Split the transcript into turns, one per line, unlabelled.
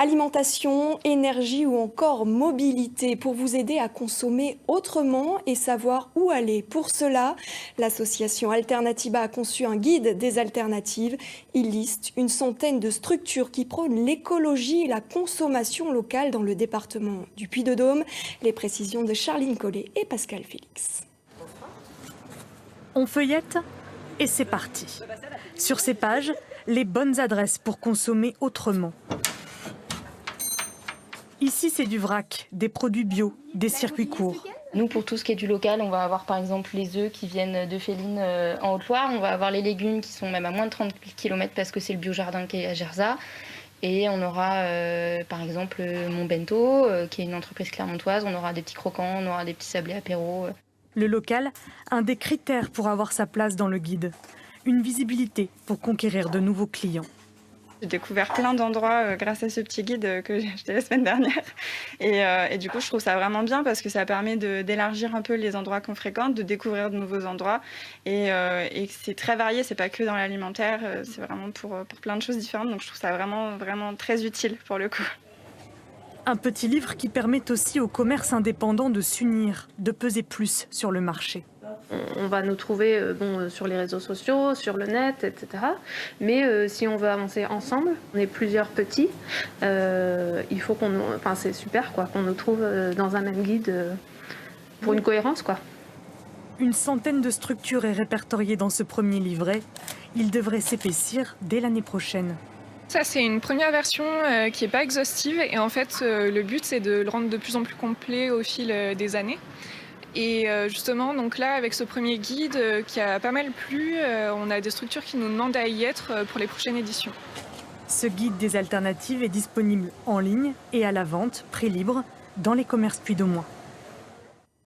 Alimentation, énergie ou encore mobilité pour vous aider à consommer autrement et savoir où aller. Pour cela, l'association Alternatiba a conçu un guide des alternatives. Il liste une centaine de structures qui prônent l'écologie et la consommation locale dans le département du Puy-de-Dôme. Les précisions de Charline Collet et Pascal Félix.
On feuillette et c'est parti. Sur ces pages, les bonnes adresses pour consommer autrement. Ici, c'est du vrac, des produits bio, des circuits courts.
Nous, pour tout ce qui est du local, on va avoir par exemple les œufs qui viennent de Féline en Haute-Loire. On va avoir les légumes qui sont même à moins de 30 km parce que c'est le biojardin qui est à Gerzat. Et on aura par exemple Mon Bento, qui est une entreprise clermontoise. On aura des petits croquants, on aura des petits sablés apéro.
Le local, un des critères pour avoir sa place dans le guide. Une visibilité pour conquérir de nouveaux clients.
J'ai découvert plein d'endroits grâce à ce petit guide que j'ai acheté la semaine dernière. Et du coup, je trouve ça vraiment bien parce que ça permet d'élargir un peu les endroits qu'on fréquente, de découvrir de nouveaux endroits. Et c'est très varié, c'est pas que dans l'alimentaire, c'est vraiment pour plein de choses différentes. Donc je trouve ça vraiment très utile pour le coup.
Un petit livre qui permet aussi aux commerces indépendants de s'unir, de peser plus sur le marché.
On va nous trouver sur les réseaux sociaux, sur le net, etc. Mais si on veut avancer ensemble, on est plusieurs petits, il faut c'est super qu'on nous trouve dans un même guide pour une cohérence, quoi.
Une centaine de structures est répertoriée dans ce premier livret. Il devrait s'épaissir dès l'année prochaine.
Ça, c'est une première version qui n'est pas exhaustive et en fait, le but, c'est de le rendre de plus en plus complet au fil des années. Et justement, donc là, avec ce premier guide qui a pas mal plu, on a des structures qui nous demandent à y être pour les prochaines éditions.
Ce guide des alternatives est disponible en ligne et à la vente, prix libre, dans les commerces Puy-de-Dôme.